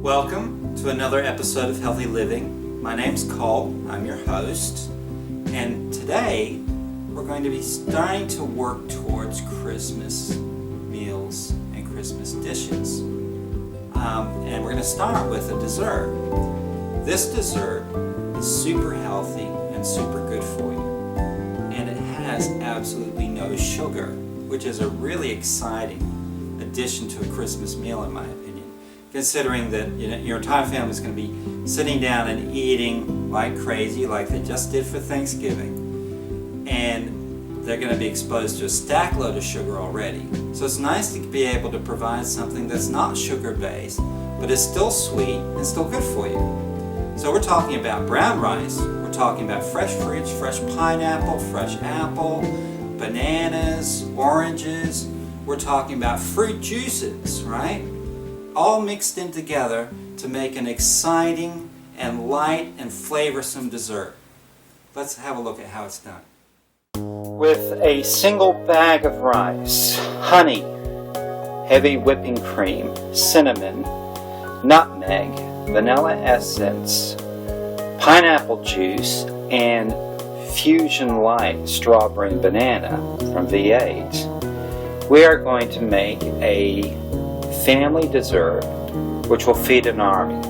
Welcome to another episode of Healthy Living. My name's Cole, I'm your host, and today we're going to be starting to work towards Christmas meals and Christmas dishes. And we're going to start with a dessert. This dessert is super healthy and super good for you, and it has absolutely no sugar, which is a really exciting addition to a Christmas meal in my opinion, considering that your entire family is going to be sitting down and eating like crazy, like they just did for Thanksgiving, and they're going to be exposed to a stack load of sugar already. So it's nice to be able to provide something that's not sugar-based, but is still sweet and still good for you. So we're talking about brown rice, we're talking about fresh fruits, fresh pineapple, fresh apple, bananas, oranges, we're talking about fruit juices, right? All mixed in together to make an exciting and light and flavorsome dessert. Let's have a look at how it's done. With a single bag of rice, honey, heavy whipping cream, cinnamon, nutmeg, vanilla essence, pineapple juice, and Fusion Light strawberry and banana from V8, we are going to make a family dessert which will feed an army.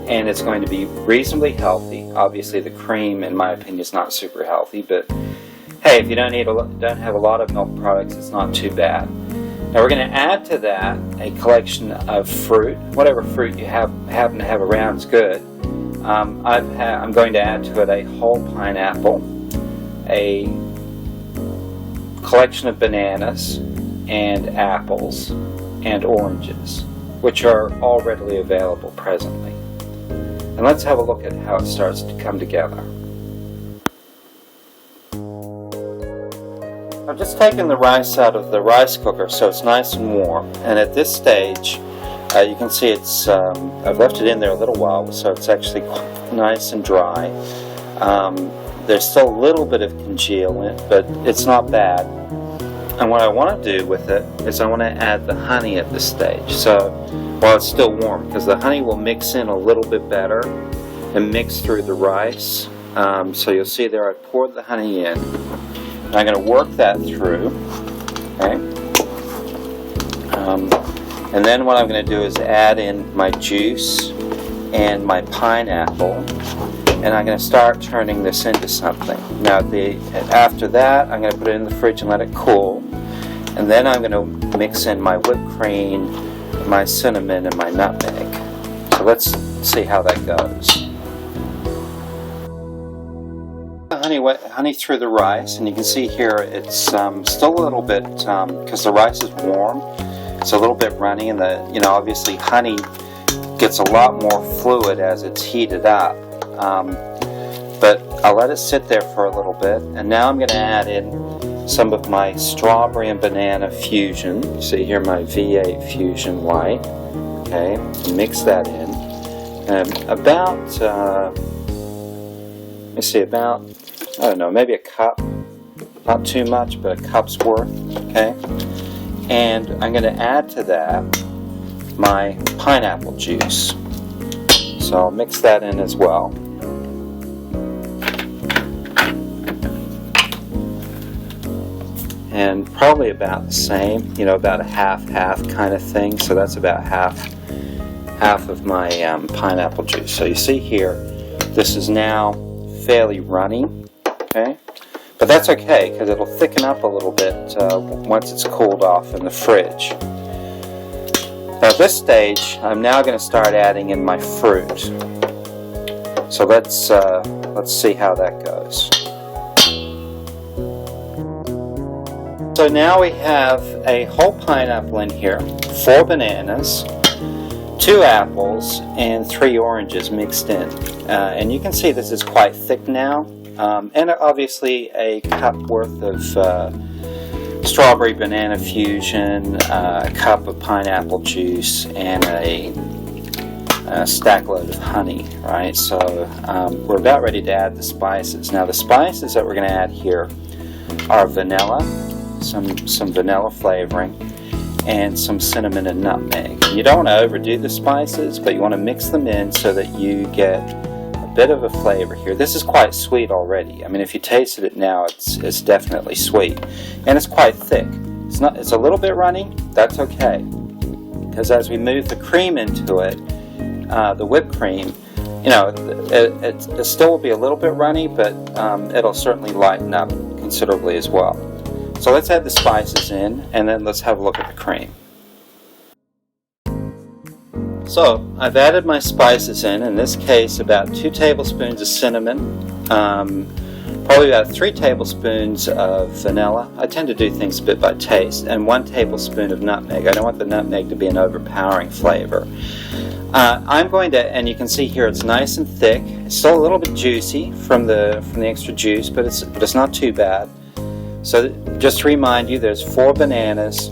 And it's going to be reasonably healthy. Obviously the cream, in my opinion, is not super healthy, but hey, if you don't have a lot of milk products, it's not too bad. Now we're going to add to that a collection of fruit. Whatever fruit you happen to have around is good. I'm going to add to it a whole pineapple, a collection of bananas and apples and oranges, which are all readily available presently. And let's have a look at how it starts to come together. I've just taken the rice out of the rice cooker so it's nice and warm, and at this stage you can see it's I've left it in there a little while so it's actually nice and dry. There's still a little bit of congeal in it, but it's not bad. And what I want to do with it is I want to add the honey at this stage. So while it's still warm, because the honey will mix in a little bit better and mix through the rice. So you'll see there I poured the honey in. And I'm going to work that through. Okay. And then what I'm going to do is add in my juice and my pineapple. And I'm going to start turning this into something. Now after that, I'm going to put it in the fridge and let it cool. And then I'm going to mix in my whipped cream, my cinnamon, and my nutmeg. So let's see how that goes. Honey through the rice, and you can see here it's still a little bit, because the rice is warm, it's a little bit runny, and obviously honey gets a lot more fluid as it's heated up. But I'll let it sit there for a little bit, and now I'm going to add in some of my strawberry and banana fusion. You see here my V8 Fusion Light. Okay, mix that in. And about, I don't know, maybe a cup. Not too much, but a cup's worth. Okay, and I'm going to add to that my pineapple juice. So I'll mix that in as well. And probably about the same, about a half-half kind of thing. So that's about half of my pineapple juice. So you see here, this is now fairly runny, okay? But that's okay, because it'll thicken up a little bit once it's cooled off in the fridge. Now at this stage, I'm now going to start adding in my fruit. So let's see how that goes. So now we have a whole pineapple in here, 4 bananas, 2 apples, and 3 oranges mixed in. And you can see this is quite thick now. And obviously a cup worth of strawberry banana fusion, a cup of pineapple juice, and a stack load of honey, right? So we're about ready to add the spices. Now the spices that we're going to add here are vanilla, some vanilla flavoring, and some cinnamon and nutmeg. You don't want to overdo the spices, but you want to mix them in so that you get a bit of a flavor here. This is quite sweet already. I mean, if you tasted it now, it's definitely sweet, and it's quite thick. It's a little bit runny. That's okay, because as we move the cream into it, the whipped cream, you know, it still will be a little bit runny, but it'll certainly lighten up considerably as well. So let's add the spices in, and then let's have a look at the cream. So I've added my spices in this case about 2 tablespoons of cinnamon, probably about 3 tablespoons of vanilla. I tend to do things a bit by taste, and 1 tablespoon of nutmeg. I don't want the nutmeg to be an overpowering flavor. I'm going to, and you can see here it's nice and thick. It's still a little bit juicy from the extra juice, but it's not too bad. So just to remind you, there's 4 bananas,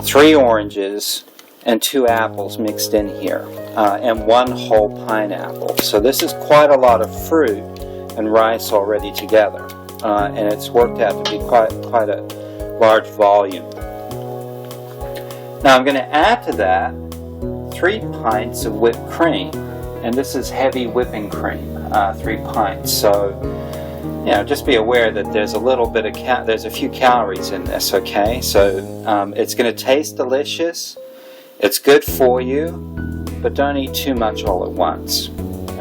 3 oranges, and 2 apples mixed in here, and 1 whole pineapple. So this is quite a lot of fruit and rice already together, and it's worked out to be quite a large volume. Now I'm going to add to that 3 pints of whipped cream, and this is heavy whipping cream, 3 pints. So, you know, just be aware that there's a little bit of there's a few calories in this. Okay, so it's going to taste delicious. It's good for you, but don't eat too much all at once.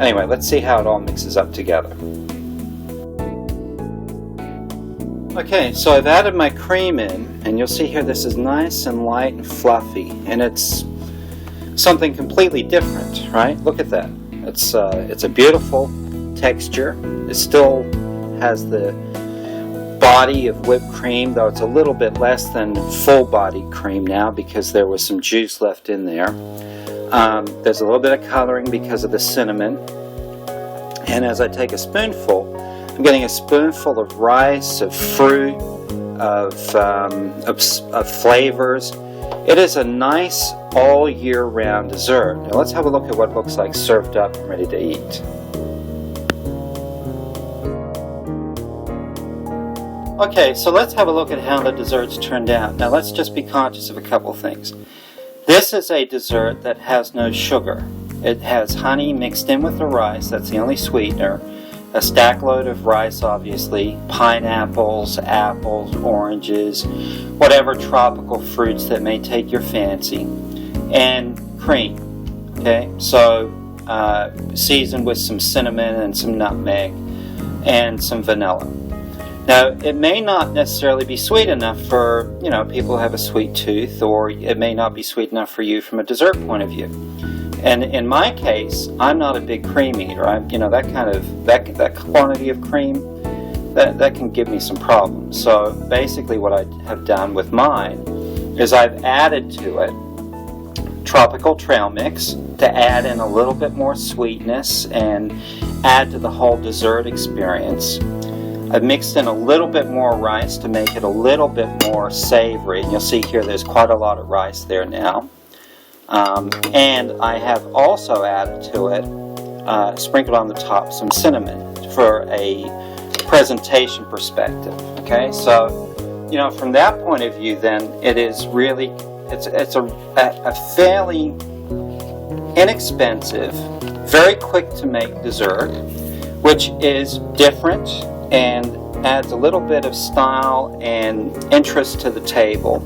Anyway, let's see how it all mixes up together. Okay, so I've added my cream in, and you'll see here this is nice and light and fluffy, and it's something completely different, right? Look at that. It's a beautiful texture. It still has the body of whipped cream, though it's a little bit less than full-bodied cream now because there was some juice left in there. There's a little bit of coloring because of the cinnamon. And as I take a spoonful, I'm getting a spoonful of rice, of fruit, of flavors. It is a nice all year round dessert. Now let's have a look at what it looks like served up and ready to eat. Okay, so let's have a look at how the desserts turned out. Now let's just be conscious of a couple things. This is a dessert that has no sugar. It has honey mixed in with the rice, that's the only sweetener, a stack load of rice obviously, pineapples, apples, oranges, whatever tropical fruits that may take your fancy, and cream. Okay, so seasoned with some cinnamon and some nutmeg and some vanilla. Now, it may not necessarily be sweet enough for, you know, people who have a sweet tooth, or it may not be sweet enough for you from a dessert point of view. And in my case, I'm not a big cream eater. That quantity of cream, that can give me some problems. So basically what I have done with mine is I've added to it tropical trail mix to add in a little bit more sweetness and add to the whole dessert experience. I've mixed in a little bit more rice to make it a little bit more savory, and you'll see here there's quite a lot of rice there now. And I have also added to it, sprinkled on the top, some cinnamon for a presentation perspective. Okay, so, you know, from that point of view, then it is really, it's a fairly inexpensive, very quick to make dessert, which is different and adds a little bit of style and interest to the table.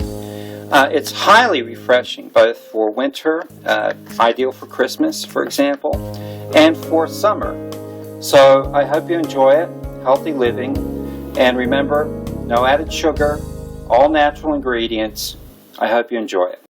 It's highly refreshing, both for winter, ideal for Christmas, for example, and for summer. So I hope you enjoy it, healthy living, and remember, no added sugar, all natural ingredients. I hope you enjoy it.